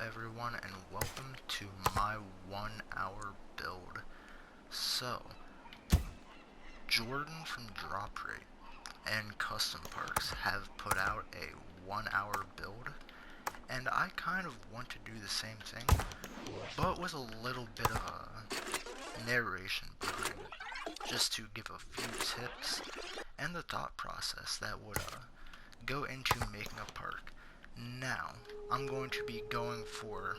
everyone, and welcome to my 1 hour build. So, Jordan from Drop Rate and Custom Parks have put out a 1 hour build, and I kind of want to do the same thing, but with a little bit of a narration behind it, just to give a few tips and the thought process that would go into making a park. Now, I'm going to be going for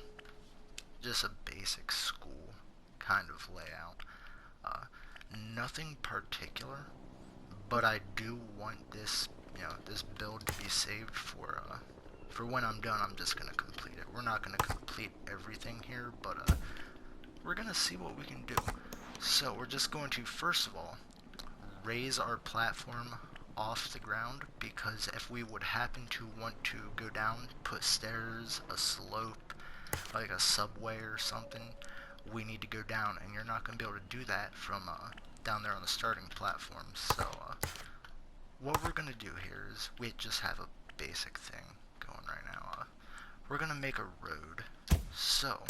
just a basic school kind of layout. Nothing particular, but I do want this, this build to be saved for when I'm done. I'm just gonna complete it. We're not gonna complete everything here, but we're gonna see what we can do. So we're just going to first of all raise our platform off the ground, because if we would happen to want to go down, put stairs, a slope, like a subway or something, we need to go down, and you're not going to be able to do that from down there on the starting platform. So what we're going to do here is we just have a basic thing going right now. We're going to make a road. So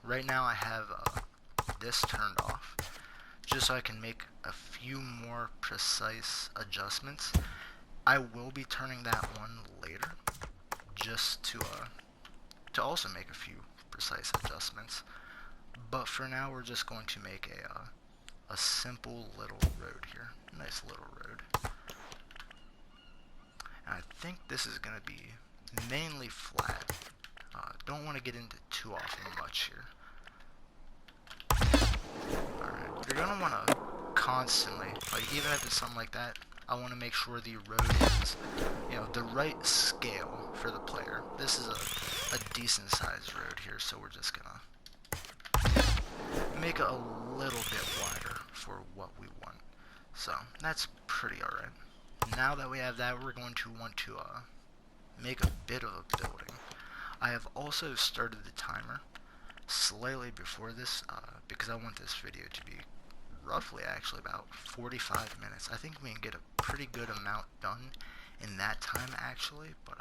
right now I have this turned off, just so I can make a few more precise adjustments. I will be turning that one later, just to also make a few precise adjustments. But for now, we're just going to make a simple little road here, nice little road. And I think this is going to be mainly flat. Don't want to get into too often much here. Alright, you're going to want to constantly, like even if it's something like that, I want to make sure the road is, the right scale for the player. This is a decent sized road here, so we're just going to make it a little bit wider for what we want. So that's pretty alright. Now that we have that, we're going to want to make a bit of a building. I have also started the timer slightly before this, because I want this video to be roughly actually about 45 minutes. I think we can get a pretty good amount done in that time actually, but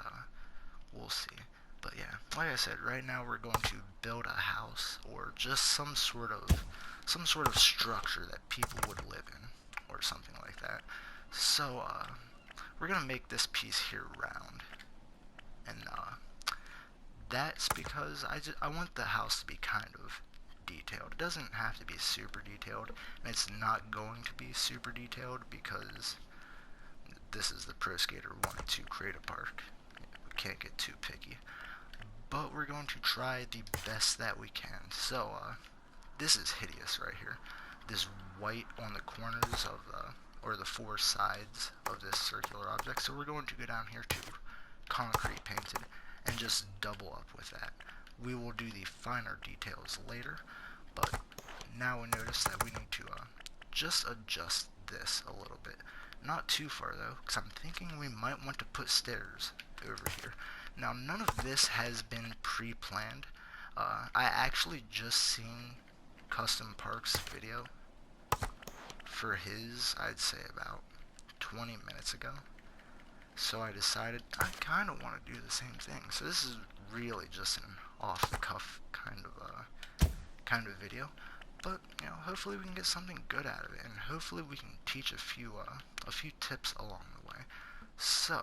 we'll see. But yeah, like I said, right now we're going to build a house, or just some sort of structure that people would live in, or something like that. So we're gonna make this piece here round, and that's because I want the house to be kind of detailed. It doesn't have to be super detailed, and it's not going to be super detailed because this is the Pro Skater 1 and 2 create a park. We can't get too picky. But we're going to try the best that we can. So this is hideous right here. This white on the corners of or the four sides of this circular object. So we're going to go down here to concrete painted and just double up with that. We will do the finer details later, but now we notice that we need to just adjust this a little bit. Not too far though, because I'm thinking we might want to put stairs over here. Now none of this has been pre-planned. I actually just seen Custom Parks video for his, I'd say about 20 minutes ago. So I decided I kind of want to do the same thing. So this is really just an off-the-cuff kind of video, but hopefully we can get something good out of it, and hopefully we can teach a few tips along the way. So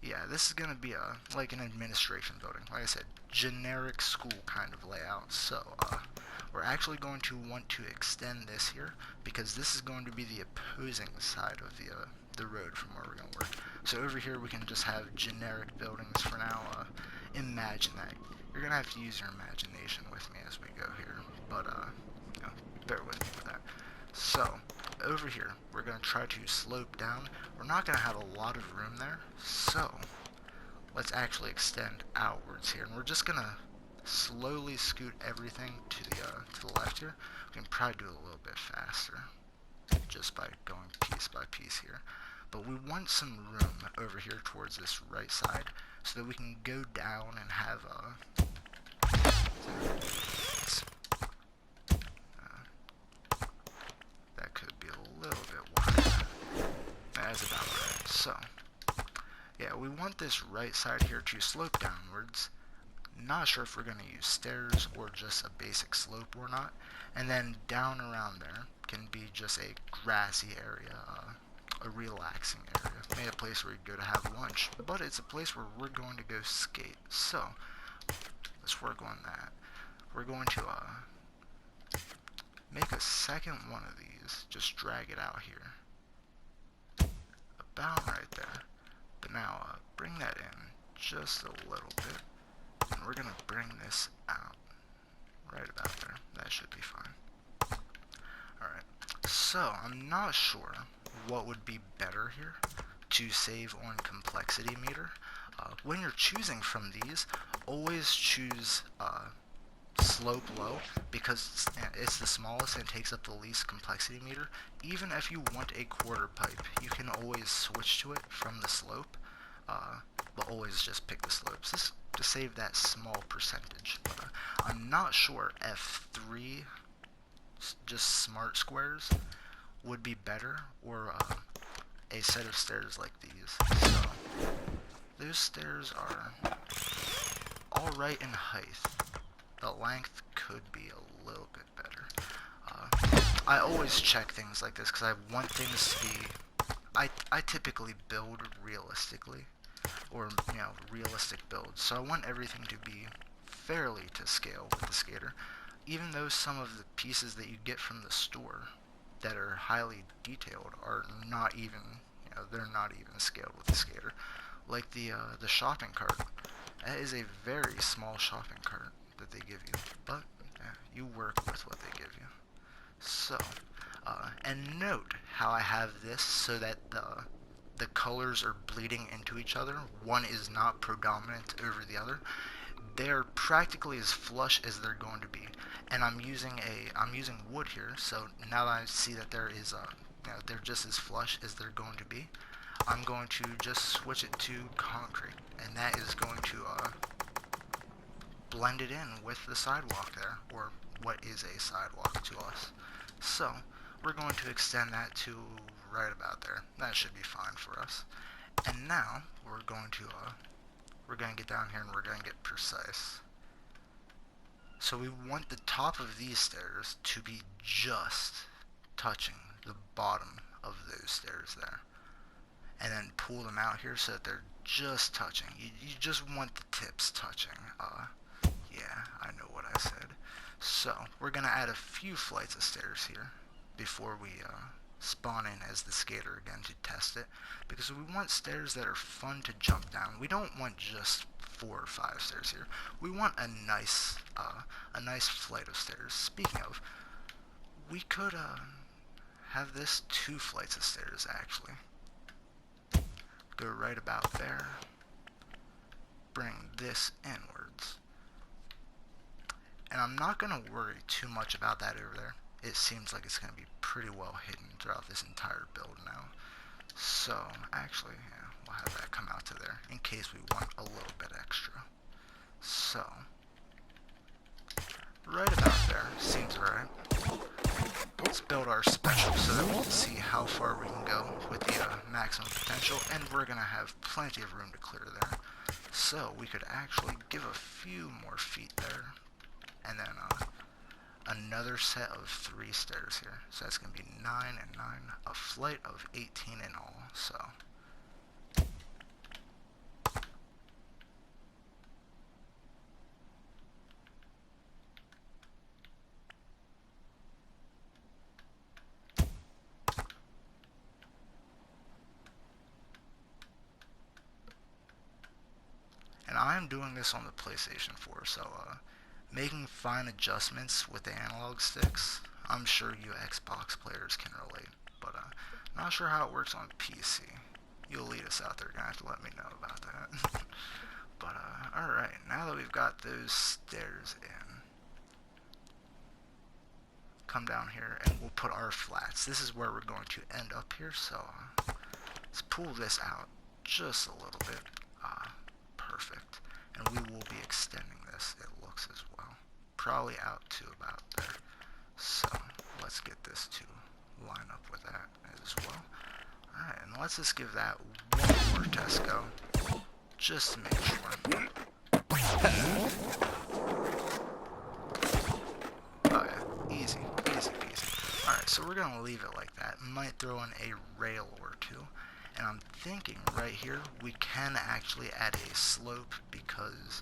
yeah, this is gonna be like an administration building. Like I said, generic school kind of layout. So we're actually going to want to extend this here, because this is going to be the opposing side of the road from where we're going to work. So over here we can just have generic buildings for now. Imagine that. You're going to have to use your imagination with me as we go here, but bear with me with that. So over here we're going to try to slope down. We're not going to have a lot of room there, so let's actually extend outwards here, and we're just going to slowly scoot everything to the left here. We can probably do it a little bit faster just by going piece by piece here. But we want some room over here towards this right side so that we can go down and have that could be a little bit wider. That's about right. So yeah, we want this right side here to slope downwards. Not sure if we're going to use stairs or just a basic slope or not. And then down around there can be just a grassy area, a relaxing area. Maybe a place where you go to have lunch, but it's a place where we're going to go skate. So let's work on that. We're going to make a second one of these. Just drag it out here. About right there. But now bring that in just a little bit. And we're going to bring this out right about there. That should be fine. Alright. So, I'm not sure what would be better here to save on complexity meter. When you're choosing from these, always choose slope low, because it's the smallest and takes up the least complexity meter. Even if you want a quarter pipe, you can always switch to it from the slope, but always just pick the slopes just to save that small percentage. But I'm not sure if 3 just smart squares would be better, or a set of stairs like these. So those stairs are alright in height. The length could be a little bit better. I always check things like this because I want things to be... I typically build realistically, or, realistic builds. So I want everything to be fairly to scale with the skater, even though some of the pieces that you get from the store that are highly detailed are not even, they're not even scaled with the skater. Like the shopping cart. That is a very small shopping cart that they give you, but you work with what they give you. So, and note how I have this so that the colors are bleeding into each other. One is not predominant over the other. They're practically as flush as they're going to be, and I'm using wood here. So now that I see that there is they're just as flush as they're going to be, I'm going to just switch it to concrete, and that is going to blend it in with the sidewalk there, or what is a sidewalk to us. So we're going to extend that to right about there. That should be fine for us. And now we're going to get down here and we're going to get precise. So we want the top of these stairs to be just touching the bottom of those stairs there. And then pull them out here so that they're just touching. You just want the tips touching. Yeah, I know what I said. So, we're going to add a few flights of stairs here before we spawn in as the skater again to test it. Because we want stairs that are fun to jump down. We don't want just 4 or 5 stairs here. We want a nice flight of stairs. Speaking of, we could have this 2 flights of stairs actually. Go right about there. Bring this inwards. And I'm not going to worry too much about that over there. It seems like it's going to be pretty well hidden throughout this entire build now. So, actually, yeah, we'll have that come out to there in case we want a little bit extra. So, right about there seems right. Let's build our special so that we can see how far we can go with the maximum potential, and we're going to have plenty of room to clear there. So we could actually give a few more feet there, and then another set of 3 stairs here. So that's going to be 9 and 9, a flight of 18 in all. So and I'm doing this on the PlayStation 4, so making fine adjustments with the analog sticks, I'm sure you Xbox players can relate, but not sure how it works on PC. You elitists out there are going to have to let me know about that. But alright, now that we've got those stairs in, come down here and we'll put our flats. This is where we're going to end up here, so let's pull this out just a little bit. Perfect. And we will be extending this, it looks as well. Probably out to about there. So let's get this to line up with that as well. Alright, and let's just give that one more test go, just to make sure. we're going to leave it like that. Might throw in a rail or two. And I'm thinking right here we can actually add a slope, because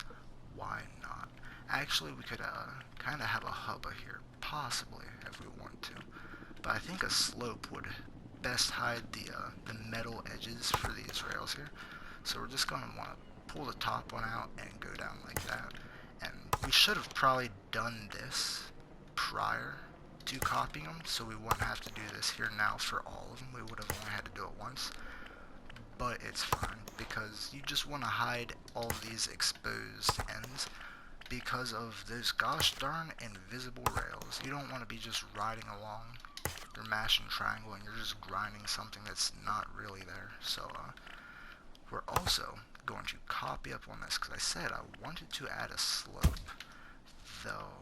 why not? Actually, we could kind of have a hubba here, possibly, if we want to. But I think a slope would best hide the metal edges for these rails here. So we're just going to want to pull the top one out and go down like that. And we should have probably done this prior to copying them, so we wouldn't have to do this here now for all of them. We would have only had to do it once. But it's fine, because you just want to hide all of these exposed ends because of those gosh darn invisible rails. You don't want to be just riding along, you're mashing triangle, and you're just grinding something that's not really there. So we're also going to copy up on this, because I said I wanted to add a slope, though.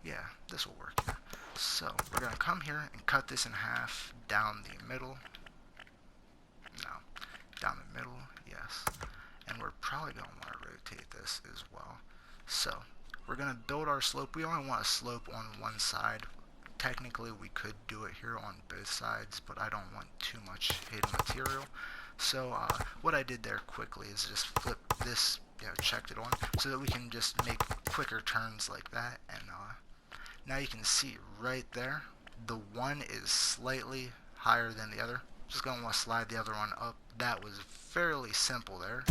Yeah, this will work here. So we're going to come here and cut this in half down the middle. No, down the middle, yes. And we're probably going to want to rotate this as well. So we're going to build our slope. We only want a slope on one side. Technically we could do it here on both sides, but I don't want too much hidden material. So what I did there quickly is just flip this, checked it on, so that we can just make quicker turns like that. And now you can see right there, the one is slightly higher than the other. Just going to want to slide the other one up. That was fairly simple there.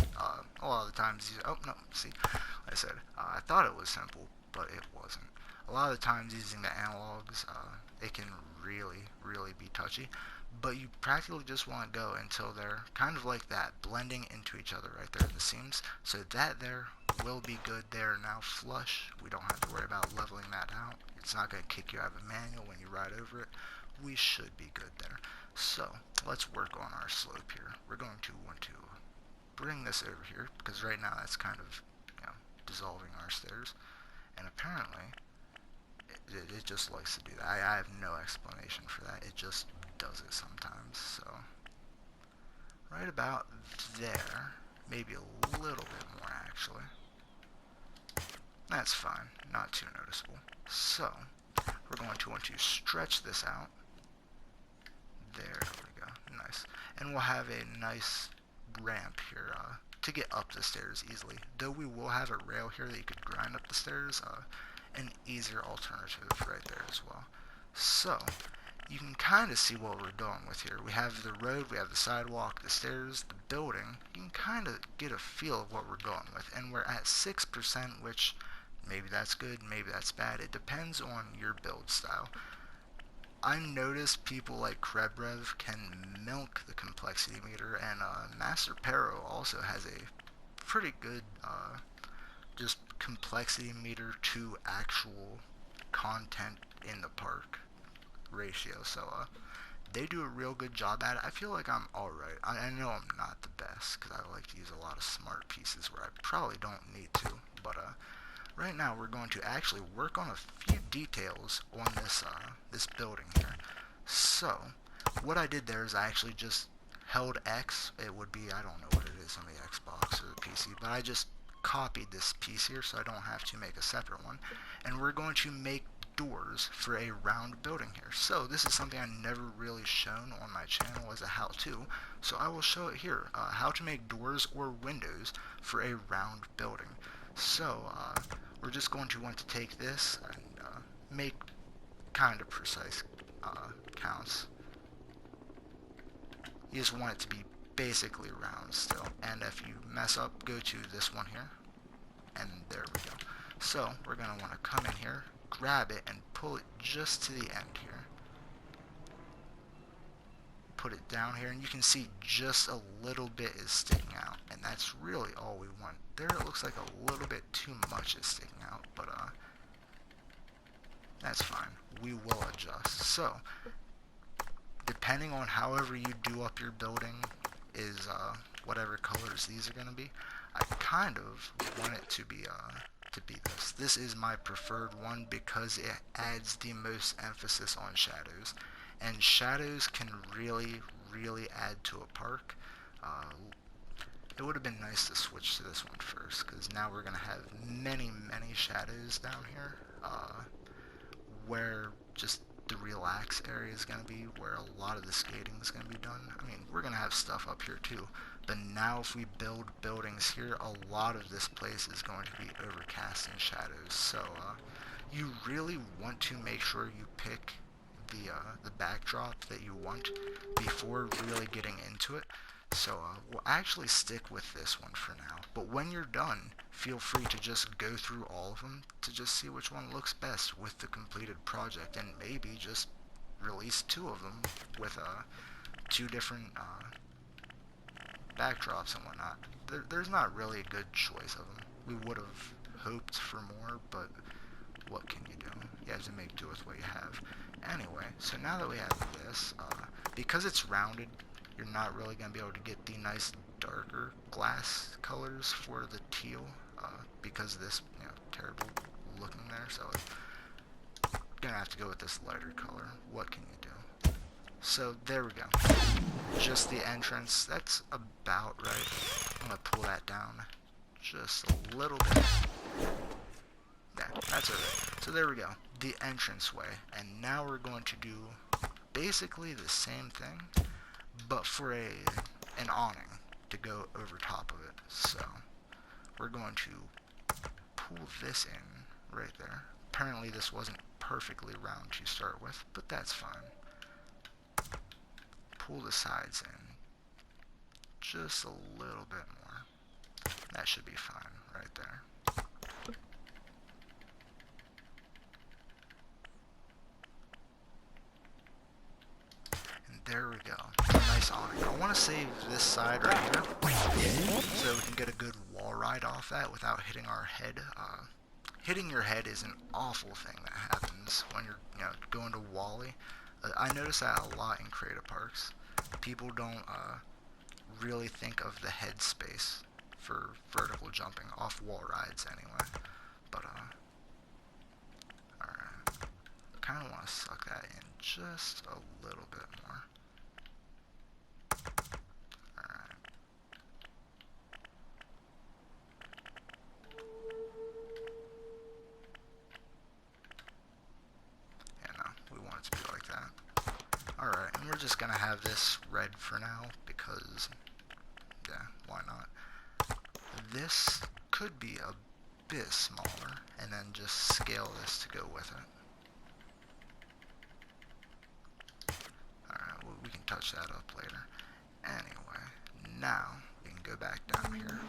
A lot of the times, oh no, see, like I said, I thought it was simple, but it wasn't. A lot of the times using the analogs, it can really be touchy. But you practically just want to go until they're kind of like that, blending into each other right there in the seams. So that there will be good. They're now flush. We don't have to worry about leveling that out. It's not going to kick you out of a manual when you ride over it. We should be good there. So let's work on our slope here. We're going to want to bring this over here, because right now that's kind of dissolving our stairs. And apparently it just likes to do that. I have no explanation for that. It just does it sometimes. So right about there, maybe a little bit more actually. That's fine, not too noticeable. So we're going to want to stretch this out. There we go, nice. And we'll have a nice ramp here to get up the stairs easily. Though we will have a rail here that you could grind up the stairs, an easier alternative right there as well. So you can kind of see what we're doing with here. We have the road, we have the sidewalk, the stairs, the building. You can kind of get a feel of what we're going with. And we're at 6%, which maybe that's good, maybe that's bad. It depends on your build style. I noticed people like Krebrev can milk the complexity meter, and Master Pero also has a pretty good just complexity meter to actual content in the park ratio. So they do a real good job at it. I feel like I'm alright. I know I'm not the best, because I like to use a lot of smart pieces where I probably don't need to, but right now we're going to actually work on a few details on this building here. So what I did there is I actually just held X. It would be, I don't know what it is on the Xbox or the PC, but I just copied this piece here so I don't have to make a separate one. And we're going to make doors for a round building here. So this is something I never really shown on my channel as a how-to, so I will show it here, how to make doors or windows for a round building. So we're just going to want to take this and make kind of precise counts. You just want it to be basically round still, and if you mess up, go to this one here, and there we go. So we're going to want to come in here, grab it, and pull it just to the end here. Put it down here, and you can see just a little bit is sticking out, and that's really all we want. There it looks like a little bit too much is sticking out, but that's fine. We will adjust. So depending on however you do up your building is whatever colors these are going to be. I kind of want it to be this. This is my preferred one because it adds the most emphasis on shadows, and shadows can really add to a park. It would have been nice to switch to this one first, because now we're going to have many shadows down here, where just the relax area is going to be, where a lot of the skating is going to be done. I mean, we're going to have stuff up here too, but now if we build buildings here, a lot of this place is going to be overcast in shadows. So you really want to make sure you pick the backdrop that you want before really getting into it. So we'll actually stick with this one for now. But when you're done, feel free to just go through all of them to just see which one looks best with the completed project, and maybe just release 2 of them with 2 different backdrops and whatnot. There's not really a good choice of them. We would have hoped for more, but what can you do? You have to make do with what you have. Anyway, so now that we have this, because it's rounded, you're not really going to be able to get the nice darker glass colors for the teal, because of this, terrible looking there. So you're going to have to go with this lighter color. What can you do? So there we go. Just the entrance. That's about right. I'm going to pull that down just a little bit. Yeah, that's alright. So there we go. The entranceway. And now we're going to do basically the same thing, but for an awning to go over top of it. So we're going to pull this in right there. Apparently this wasn't perfectly round to start with, but that's fine. Pull the sides in just a little bit more. That should be fine right there. There we go. Nice awning. I want to save this side right here so we can get a good wall ride off that without hitting our head. Hitting your head is an awful thing that happens when you're going to Wally. I notice that a lot in creative parks. People don't really think of the head space for vertical jumping off wall rides anyway. But alright. Kind of want to suck that in just a little bit more. And we're just gonna have this red for now because, yeah, why not? This could be a bit smaller, and then just scale this to go with it. Alright, well, we can touch that up later. Anyway, now we can go back down here.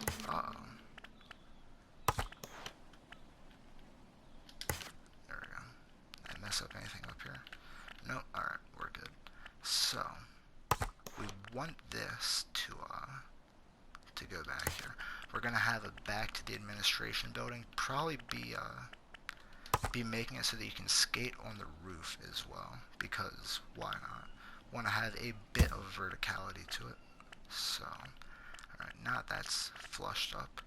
There we go. Did I mess up anything up here? Nope. Alright, we're good. So we want this to go back here. We're gonna have it back to the administration building. Probably be making it so that you can skate on the roof as well, because why not? Want to have a bit of verticality to it. So alright, now that's flushed up,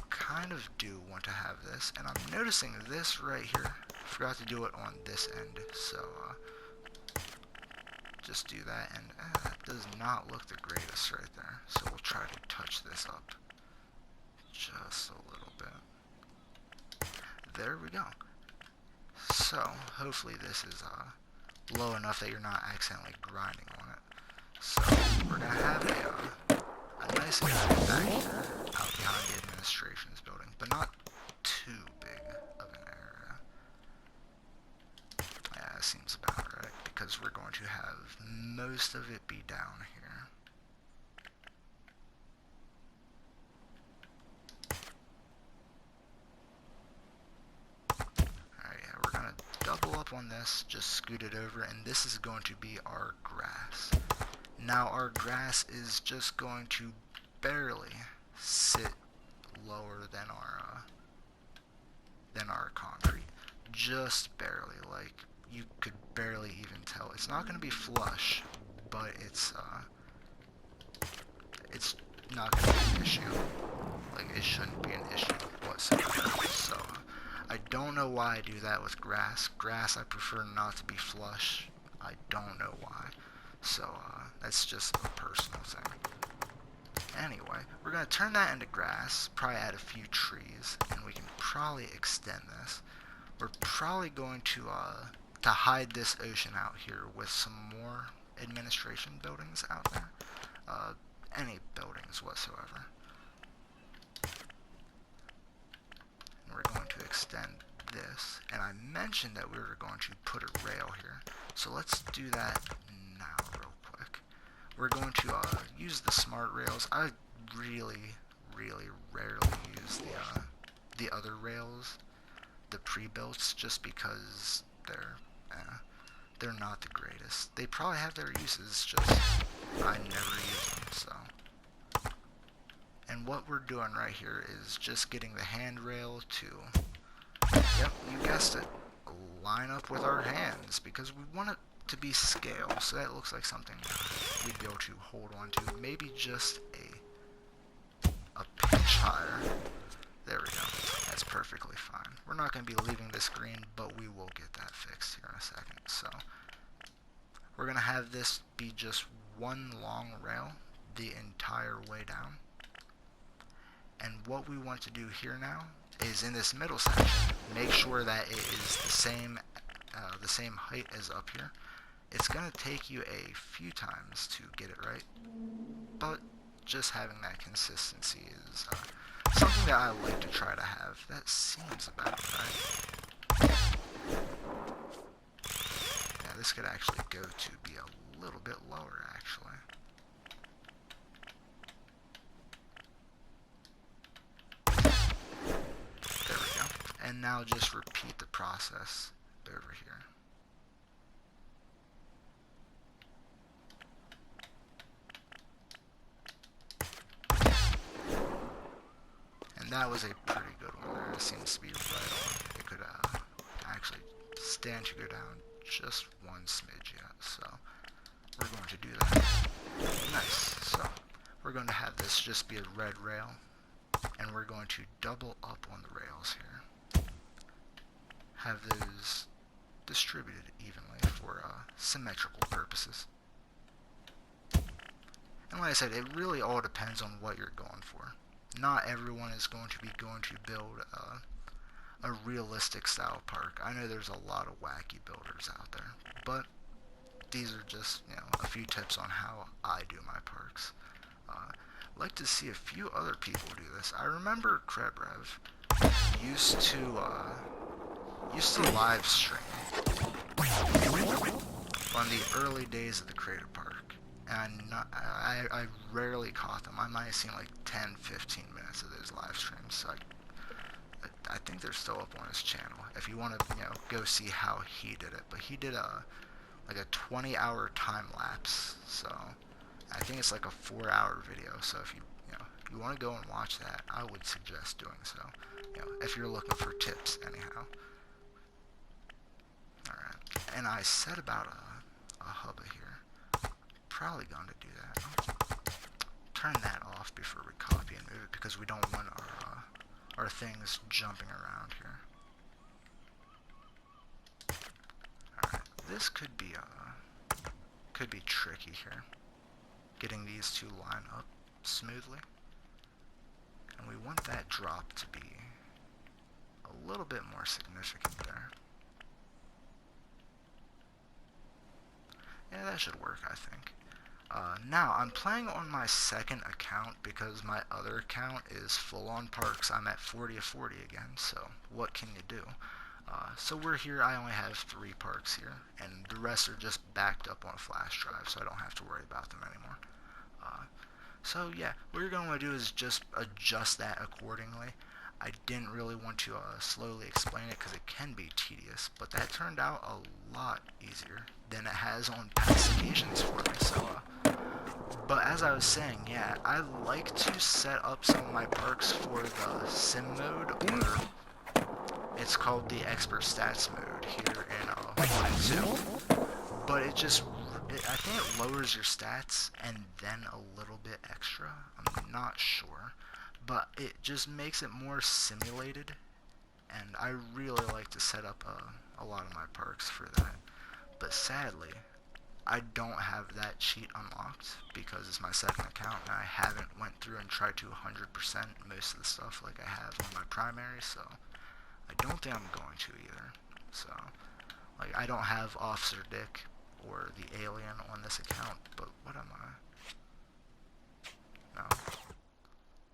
kind of do want to have this, and I'm noticing this right here. Forgot to do it on this end, so just do that, and that does not look the greatest right there. So we'll try to touch this up just a little bit. There we go. So hopefully this is low enough that you're not accidentally grinding on it. So we're gonna have a nice area back here out behind the administration's building, but not too big of an area. Yeah, that seems about right, because we're going to have most of it be down here. Alright, yeah, we're going to double up on this, just scoot it over, and this is going to be our grass. Now our grass is just going to barely sit lower than our concrete. Just barely, like you could barely even tell. It's not going to be flush, but it's not going to be an issue. Like, it shouldn't be an issue whatsoever. So I don't know why I do that with grass. Grass I prefer not to be flush. I don't know why. So that's just a personal thing. Anyway, we're going to turn that into grass, probably add a few trees, and we can probably extend this. We're probably going to to hide this ocean out here with some more administration buildings out there. Any buildings whatsoever. And we're going to extend this. And I mentioned that we were going to put a rail here. So let's do that now real quick. We're going to use the smart rails. I really rarely use the other rails, the pre-builts, just because they're not the greatest. They probably have their uses, just I never use them. So, and what we're doing right here is just getting the handrail to, yep, you guessed it, line up with our hands, because we want it to be scale, so that looks like something we'd be able to hold on to. Maybe just a pinch higher. There we go. That's perfectly fine. We're not going to be leaving this green, but we will get that fixed here in a second. So we're going to have this be just one long rail the entire way down. And what we want to do here now is in this middle section, make sure that it is the same height as up here. It's going to take you a few times to get it right, but just having that consistency is something that I like to try to have. That seems about right. Yeah, this could actually go to be a little bit lower, actually. There we go. And now just repeat the process over here. And that was a pretty good one there. It seems to be right on. It could actually stand to go down just one smidge yet. So we're going to do that. Nice. So we're going to have this just be a red rail. And we're going to double up on the rails here. Have those distributed evenly for symmetrical purposes. And like I said, it really all depends on what you're going for. Not everyone is going to build a realistic style park. I know there's a lot of wacky builders out there, but these are just, a few tips on how I do my parks. Like to see a few other people do this. I remember Krebrev used to live stream on the early days of the Creative Park. And I rarely caught them. I might have seen like 10-15 minutes of those live streams. So I think they're still up on his channel if you want to go see how he did it. But he did like a 20-hour time lapse. So I think it's like a 4-hour video. So if you want to go and watch that, I would suggest doing so. If you're looking for tips, anyhow. All right. And I said about a hubba here. Probably going to do that. Turn that off before we copy and move it because we don't want our things jumping around here. Alright, this could be tricky here. Getting these two line up smoothly. And we want that drop to be a little bit more significant there. Yeah, that should work, I think. Now, I'm playing on my second account because my other account is full on parks. I'm at 40 of 40 again, so what can you do? So we're here, I only have 3 parks here, and the rest are just backed up on a flash drive, so I don't have to worry about them anymore. So yeah, what you're going to do is just adjust that accordingly. I didn't really want to slowly explain it because it can be tedious, but that turned out a lot easier than it has on past occasions for me. So, but as I was saying, yeah, I like to set up some of my parks for the sim mode, or it's called the expert stats mode here in 1 and 2. But I think it lowers your stats and then a little bit extra. I'm not sure. But it just makes it more simulated, and I really like to set up a lot of my parks for that. But sadly, I don't have that cheat unlocked because it's my second account, and I haven't went through and tried to 100% most of the stuff like I have on my primary, so I don't think I'm going to either. So Like, I don't have Officer Dick or the alien on this account, but what am I? No.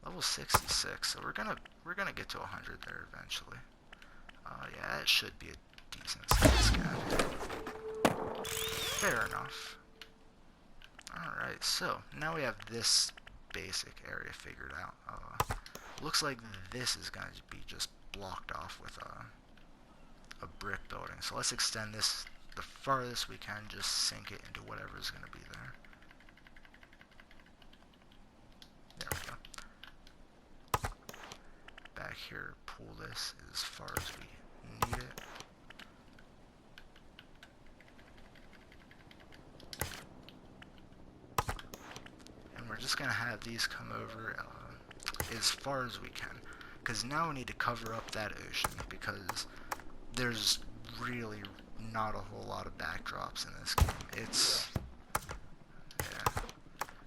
Level 66, so we're gonna get to 100 there eventually. Yeah, it should be a decent size scav. Fair enough. Alright, so now we have this basic area figured out. Looks like this is going to be just blocked off with a brick building. So let's extend this the farthest we can, just sink it into whatever is going to be there. There we go. Back here, pull this as far as we need it. And we're just going to have these come over as far as we can, because now we need to cover up that ocean, because there's really not a whole lot of backdrops in this game. It's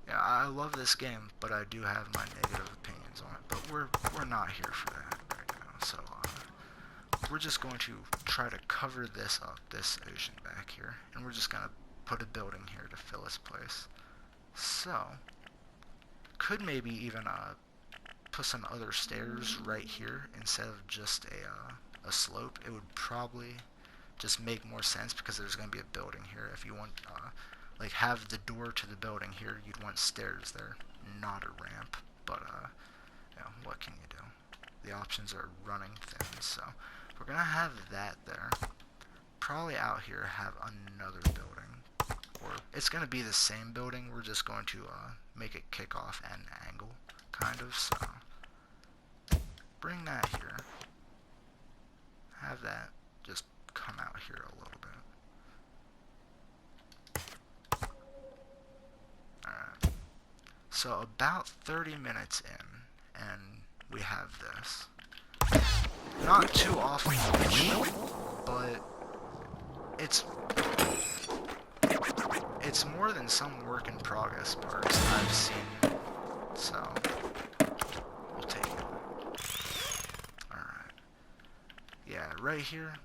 yeah, I love this game, but I do have my negative opinions on it, but we're not here for that right now. So we're just going to try to cover this up, this ocean back here, and we're just going to put a building here to fill its place. So could maybe even put some other stairs right here instead of just a slope. It would probably just make more sense, because there's going to be a building here. If you want, like, have the door to the building here, you'd want stairs there, not a ramp. But, you know, what can you do? The options are running thin, so we're going to have that there. Probably out here have another building, or it's going to be the same building. We're just going to make it kick off at an angle, kind of, so bring that here. Have that just come out here a little bit. Alright. So about 30 minutes in, and we have this. Not too awful much, but it's more than some work in progress parts I've seen, so we'll take it. Alright. Yeah, right here,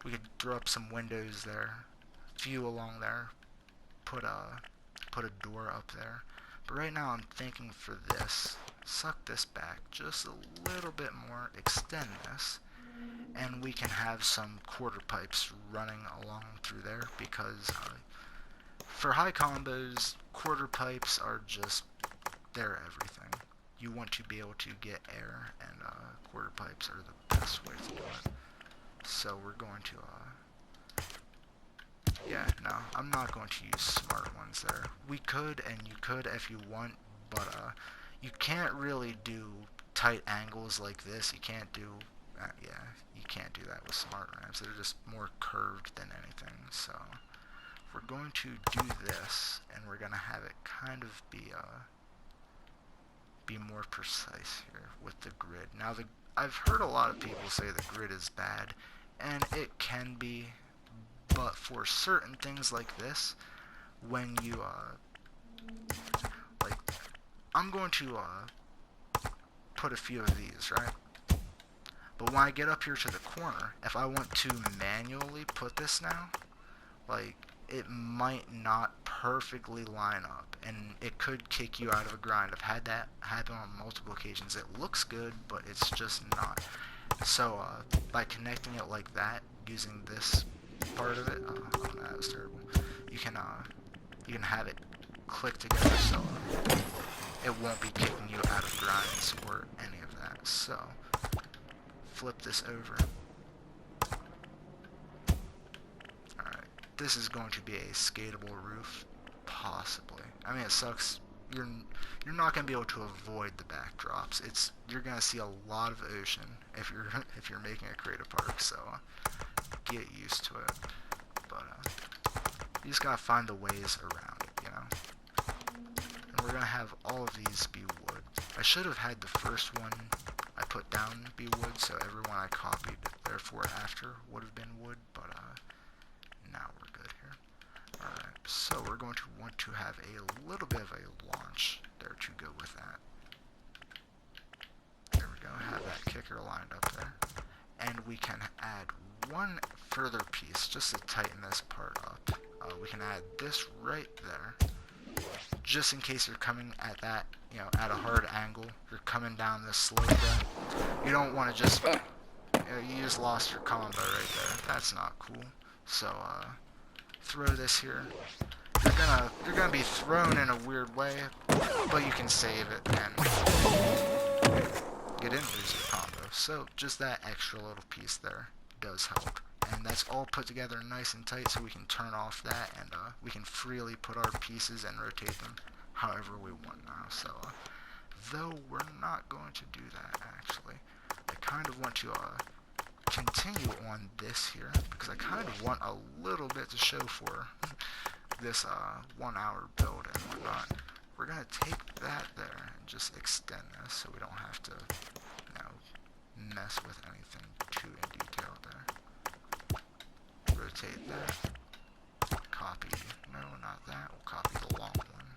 we could throw up some windows there, few along there, put a door up there. But right now I'm thinking for this, suck this back just a little bit more, extend this, and we can have some quarter pipes running along through there, because for high combos, quarter pipes are just, they're everything. You want to be able to get air, and quarter pipes are the best way to do it. So we're going to, yeah, no, I'm not going to use smart ones there. We could, and you could if you want, but you can't really do tight angles like this. You can't do, yeah, you can't do that with smart ramps. They're just more curved than anything. So we're going to do this, and we're going to have it kind of be more precise here with the grid. Now, I've heard a lot of people say the grid is bad, and it can be, but for certain things like this, when you, like, I'm going to, put a few of these, right? But when I get up here to the corner, if I want to manually put this now, like, it might not perfectly line up, and it could kick you out of a grind. I've had that happen on multiple occasions. It looks good, but it's just not. So, by connecting it like that, using this part of it, oh, that was terrible. You can have it click together, so it won't be kicking you out of grinds or any of that. So, flip this over. Alright, this is going to be a skatable roof, possibly. I mean, it sucks. You're not going to be able to avoid the backdrops. You're going to see a lot of ocean if you're making a creative park, so get used to it. But you just got to find the ways around it, you know. And we're going to have all of these be wood. I should have had the first one I put down be wood, so everyone I copied therefore after would have been wood, but now we're good here. Alright, so we're going to want to have a little bit of a launch there to go with that. There we go, have that kicker lined up there. And we can add one further piece, just to tighten this part up, we can add this right there, just in case you're coming at that, at a hard angle. You're coming down this slope there. You don't want to just, you just lost your combo right there. That's not cool. So, throw this here. You're gonna be thrown in a weird way, but you can save it and you didn't lose your combo. So just that extra little piece there does help. And that's all put together nice and tight, so we can turn off that, and we can freely put our pieces and rotate them however we want now. So though we're not going to do that, actually, I kind of want to continue on this here, because I kind of want a little bit to show for this 1 hour build and whatnot. We're going to take that there and just extend this so we don't have to, mess with anything too in detail there. Rotate that. Copy. No, not that. We'll copy the long one.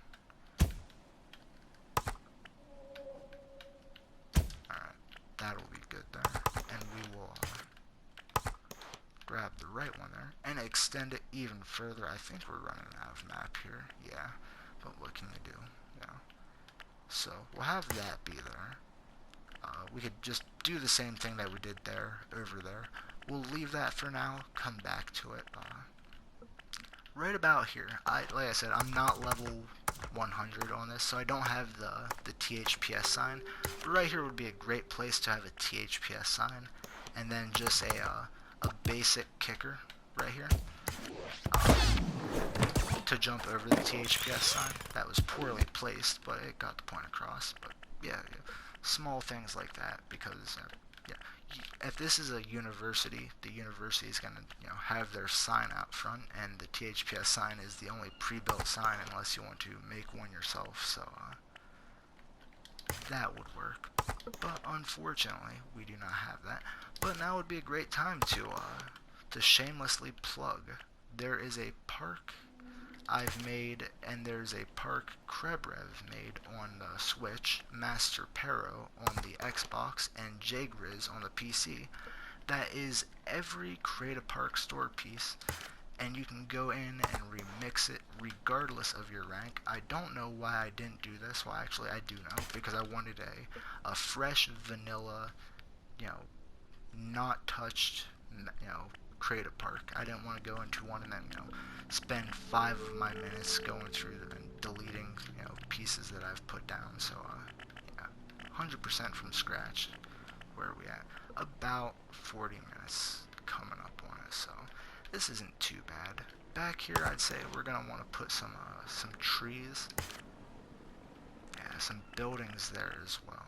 Alright. That'll be good there. And we will grab the right one there and extend it even further. I think we're running out of map here. Yeah. But what can you do? Yeah. So we'll have that be there. We could just do the same thing that we did there, over there. We'll leave that for now, come back to it. Right about here, like I said, I'm not level 100 on this, so I don't have the THPS sign. But right here would be a great place to have a THPS sign, and then just a basic kicker right here to jump over the THPS sign. That was poorly placed, but it got the point across. But yeah. Small things like that, because if this is a university, the university is going to have their sign out front, and the THPS sign is the only pre-built sign unless you want to make one yourself. So that would work, but unfortunately we do not have that. But now would be a great time to shamelessly plug. There is a park I've made, and there's a park Krebrev made on the Switch, Master Pero on the Xbox, and Jgriz on the PC. That is every Create a Park store piece, and you can go in and remix it regardless of your rank. I don't know why I didn't do this. Well, actually I do know, because I wanted a fresh vanilla, not touched, Create a Park. I didn't want to go into one and then, spend 5 of my minutes going through them and deleting, pieces that I've put down. So, 100% from scratch. Where are we at? About 40 minutes coming up on it. So, this isn't too bad. Back here, I'd say we're gonna want to put some trees. Yeah, some buildings there as well.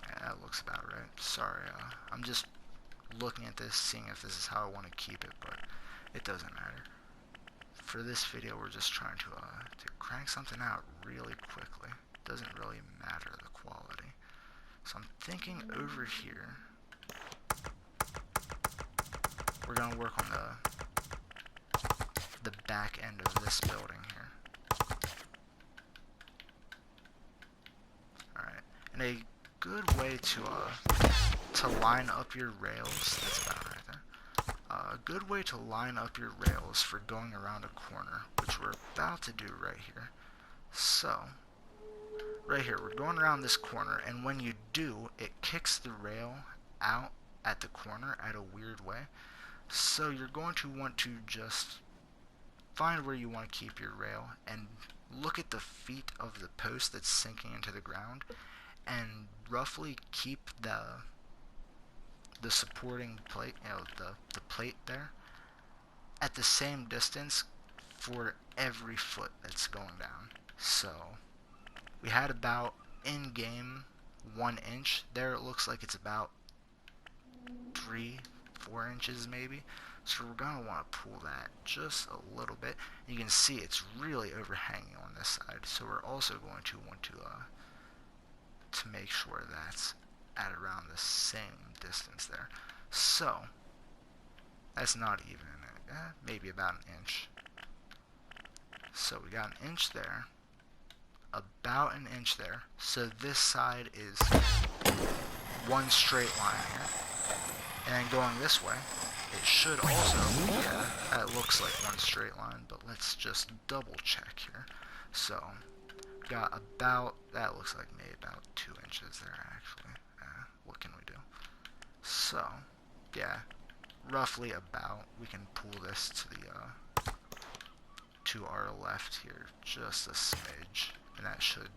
Yeah, that looks about right. Sorry, I'm just looking at this, seeing if this is how I want to keep it, but it doesn't matter. For this video, we're just trying to crank something out really quickly. Doesn't really matter the quality. So I'm thinking over here, we're gonna work on the back end of this building here. All right, and a good way to line up your rails, that's about right there. A good way to line up your rails for going around a corner, which we're about to do right here. So, right here, we're going around this corner, and when you do, it kicks the rail out at the corner at a weird way. So you're going to want to just find where you want to keep your rail, and look at the feet of the post that's sinking into the ground, and roughly keep the supporting plate, the plate there, at the same distance for every foot that's going down. So we had about in game 1 inch. There it looks like it's about 3-4 inches maybe. So we're gonna want to pull that just a little bit. You can see it's really overhanging on this side. So we're also going to want to make sure that's at around the same distance there. So that's not even maybe about an inch. So we got an inch there, about an inch there. So this side is one straight line here. And then going this way, it should also, yeah, that looks like one straight line, but let's just double check here. So, got about, that looks like maybe about 2 inches there actually. What can we do? So, yeah, roughly about, we can pull this to the, to our left here, just a smidge, and that should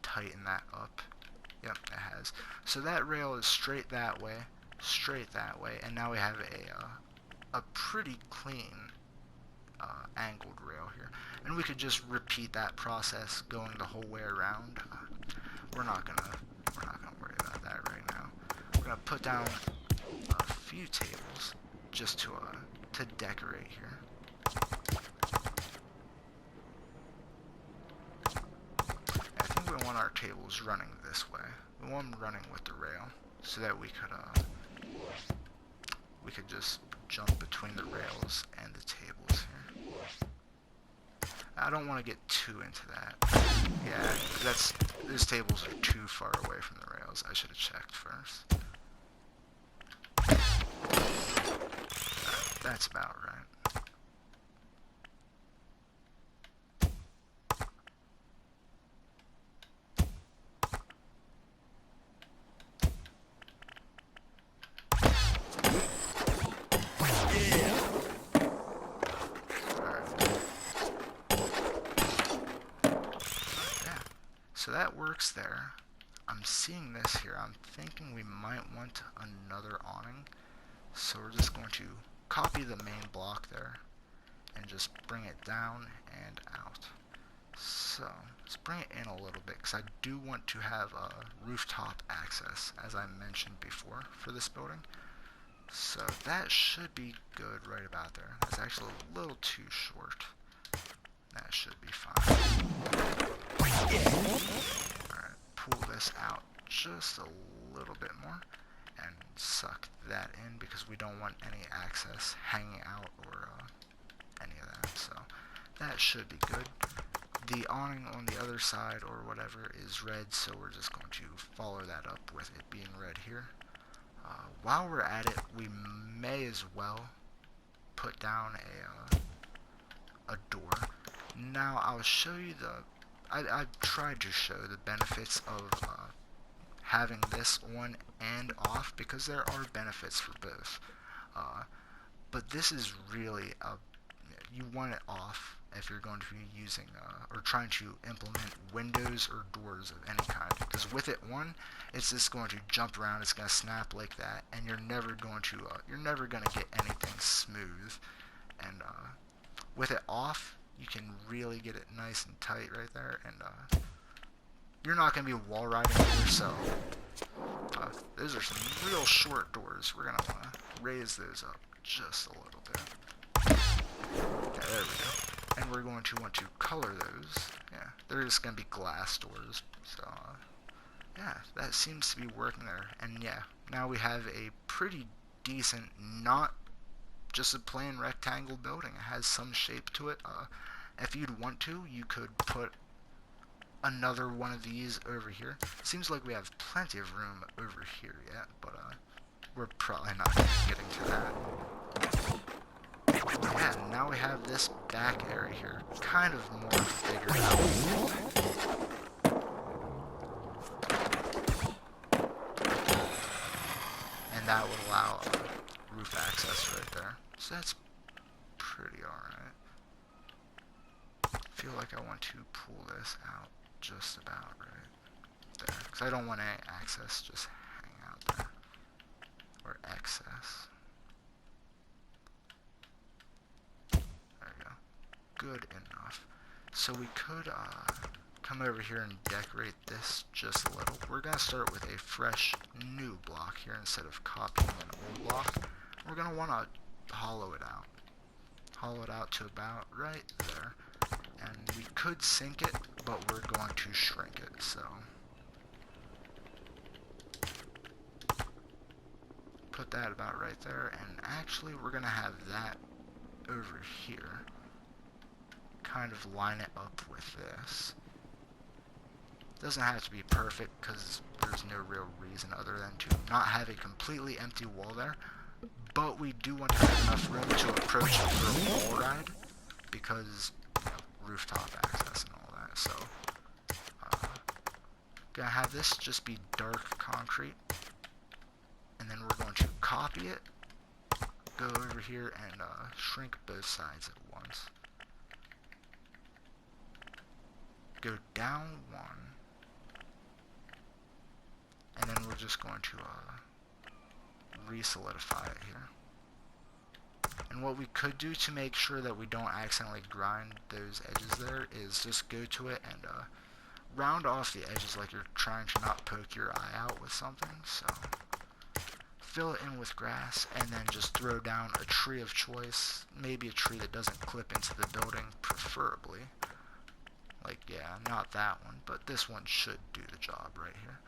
tighten that up. Yep, it has. So that rail is straight that way, and now we have a pretty clean angled rail here. And we could just repeat that process going the whole way around. We're not gonna worry about that right now. We're gonna put down a few tables just to decorate here. I think we want our tables running this way. We want them running with the rail so that we could just jump between the rails and the tables here. I don't want to get too into that. Yeah, those tables are too far away from the rails. I should have checked first. That's about right. So that works there. I'm seeing this here. I'm thinking we might want another awning. So we're just going to copy the main block there and just bring it down and out. So let's bring it in a little bit because I do want to have a rooftop access, as I mentioned before, for this building. So that should be good right about there. That's actually a little too short. That should be fine. Alright, pull this out just a little bit more and suck that in because we don't want any access hanging out or any of that. So that should be good. The awning on the other side or whatever is red, so we're just going to follow that up with it being red here. While we're at it, we may as well put down a door. Now I'll show you I've tried to show the benefits of having this on and off because there are benefits for both. But this is really you want it off if you're going to be using or trying to implement windows or doors of any kind. Because with it on, it's just going to jump around. It's going to snap like that, and you're never going to get anything smooth. And with it off, you can really get it nice and tight right there, and you're not going to be wall riding here, so those are some real short doors. We're going to want to raise those up just a little bit. Yeah, there we go. And we're going to want to color those. Yeah, they're just going to be glass doors, so yeah, that seems to be working there. And yeah, now we have a pretty decent, not just a plain rectangle building. It has some shape to it. If you'd want to, you could put another one of these over here. Seems like we have plenty of room over here yet, but we're probably not going to be getting to that. Yeah, now we have this back area here, kind of more figured out. And that would allow roof access right there. So that's pretty alright. I feel like I want to pull this out just about right there. Because I don't want any access just hanging out there. Or excess. There we go. Good enough. So we could come over here and decorate this just a little. We're going to start with a fresh new block here instead of copying an old block. We're going to want to hollow it out. Hollow it out to about right there. And we could sink it, but we're going to shrink it, so put that about right there, and actually we're going to have that over here. Kind of line it up with this. Doesn't have to be perfect because there's no real reason other than to not have a completely empty wall there. But we do want to have enough room to approach it for a wall ride because, you know, rooftop access and all that. So, gonna have this just be dark concrete, and then we're going to copy it, go over here and shrink both sides at once. Go down one, and then we're just going to re-solidify it here. And what we could do to make sure that we don't accidentally grind those edges there is just go to it and round off the edges like you're trying to not poke your eye out with something. So fill it in with grass, and then just throw down a tree of choice, maybe a tree that doesn't clip into the building, preferably. Like, yeah, not that one, but this one should do the job right here.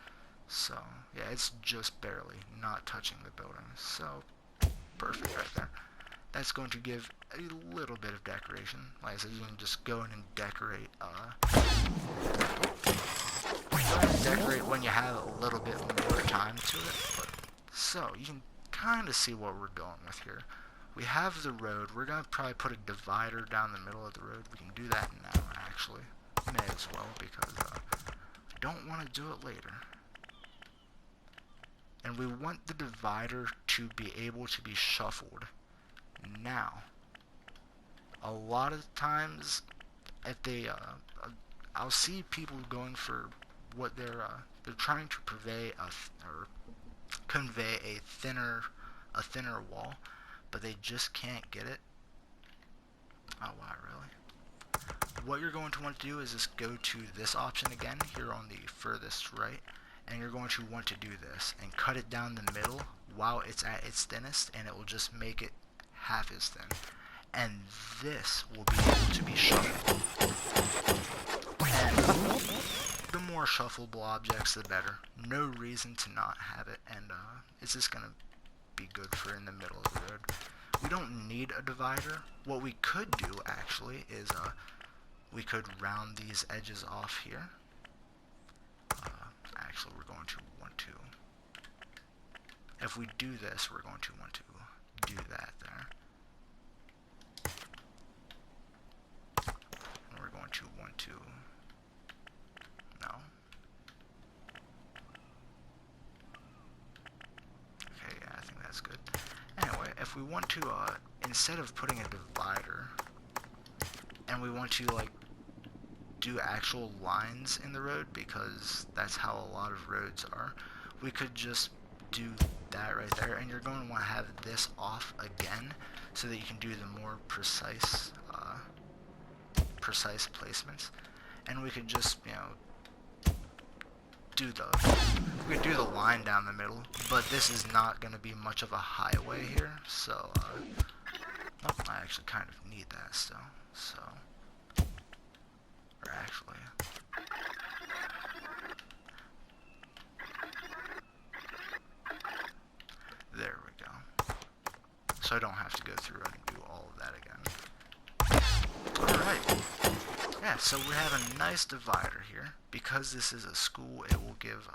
So, yeah, it's just barely not touching the building. So, perfect right there. That's going to give a little bit of decoration. Like I said, you can just go in and decorate. Decorate when you have a little bit more time to it. But, so, you can kind of see what we're going with here. We have the road. We're going to probably put a divider down the middle of the road. We can do that now, actually. May as well, because I don't want to do it later. And we want the divider to be able to be shuffled. Now, a lot of times, if they, I'll see people going for what they're trying to convey a thinner wall, but they just can't get it. Oh wow, really? What you're going to want to do is just go to this option again here on the furthest right, and you're going to want to do this and cut it down the middle while it's at its thinnest, and it will just make it half as thin. And this will be able to be shuffled. And the more shuffleable objects, the better. No reason to not have it, and it's just going to be good for in the middle of the road. We don't need a divider. What we could do, actually, is we could round these edges off here. Actually, we're going to want to, if we do this, we're going to want to do that there. And we're going to want to, no. Okay, yeah, I think that's good. Anyway, if we want to, instead of putting a divider, and we want to, like, do actual lines in the road, because that's how a lot of roads are, we could just do that right there, and you're going to want to have this off again so that you can do the more precise placements. And we could just, you know, we could do the line down the middle, but this is not going to be much of a highway here, so well, I actually kind of need that still, so, or actually, there we go, so I don't have to go through and do all of that again. Alright, yeah, so we have a nice divider here. Because this is a school, it will give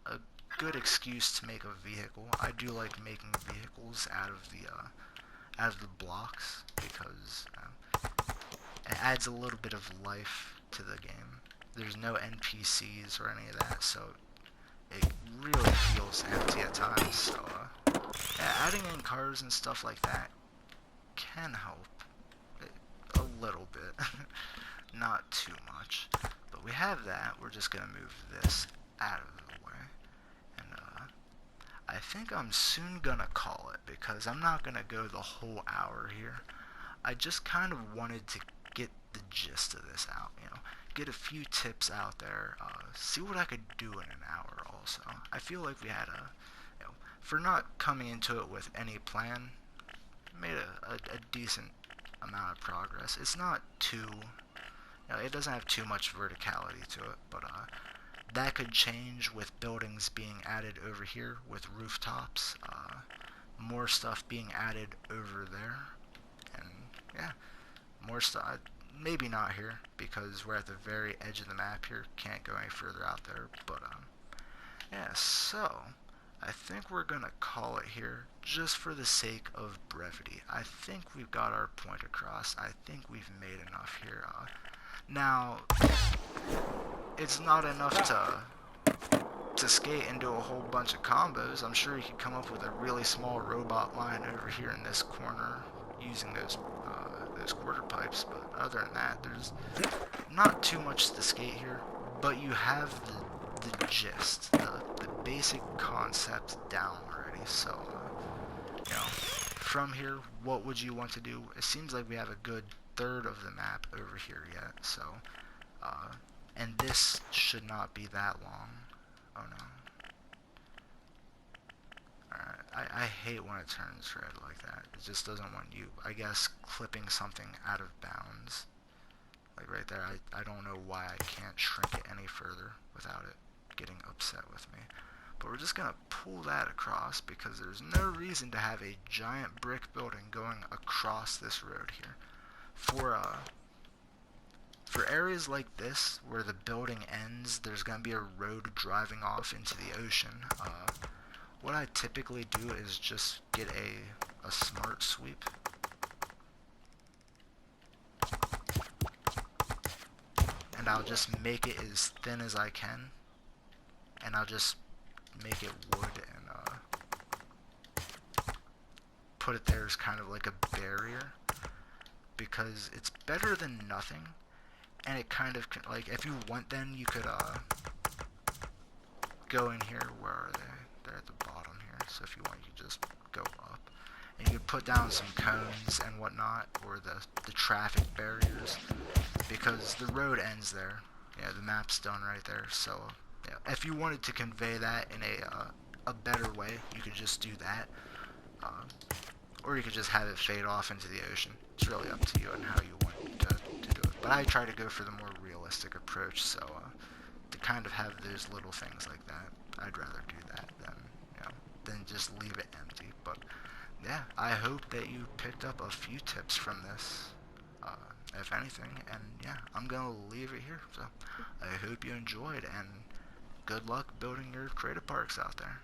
a good excuse to make a vehicle. I do like making vehicles out of the blocks, because it adds a little bit of life to the game. There's no NPCs or any of that, so it really feels empty at times. So yeah, adding in cars and stuff like that can help a little bit, not too much. But we have that. We're just gonna move this out of the way, and I think I'm soon gonna call it, because I'm not gonna go the whole hour here. I just kind of wanted to get the gist of this out, you know, get a few tips out there, see what I could do in an hour. Also, I feel like we had you know, for not coming into it with any plan, made a decent amount of progress. It's not too, you know, it doesn't have too much verticality to it, but that could change with buildings being added over here, with rooftops, more stuff being added over there, and yeah, more stuff. maybe not here, because we're at the very edge of the map here. Can't go any further out there, but, yeah, so, I think we're gonna call it here, just for the sake of brevity. I think we've got our point across. I think we've made enough here. Now, it's not enough to skate and do a whole bunch of combos. I'm sure you could come up with a really small robot line over here in this corner using those quarter pipes, but other than that, there's not too much to skate here, but you have the gist, the basic concept down already. So, you know, from here, what would you want to do? It seems like we have a good third of the map over here yet, so, and this should not be that long. Oh no. Alright, I hate when it turns red like that. It just doesn't want you, I guess, clipping something out of bounds. Like right there, I don't know why I can't shrink it any further without it getting upset with me. But we're just gonna pull that across because there's no reason to have a giant brick building going across this road here. For areas like this, where the building ends, there's going to be a road driving off into the ocean. What I typically do is just get a smart sweep. And I'll just make it as thin as I can. And I'll just make it wood and put it there as kind of like a barrier. Because it's better than nothing. And it kind of, like, if you want, then you could, go in here. Where are they? They're at the bottom here. So if you want, you could just go up. And you could put down some cones and whatnot, or the traffic barriers, because the road ends there. Yeah, the map's done right there. So, yeah, if you wanted to convey that in a better way, you could just do that. Or you could just have it fade off into the ocean. It's really up to you and how you want to do it. But I try to go for the more realistic approach, so to kind of have those little things like that, I'd rather do that than just leave it empty. But yeah, I hope that you picked up a few tips from this, if anything. And yeah, I'm gonna leave it here. So I hope you enjoyed, and good luck building your creative parks out there.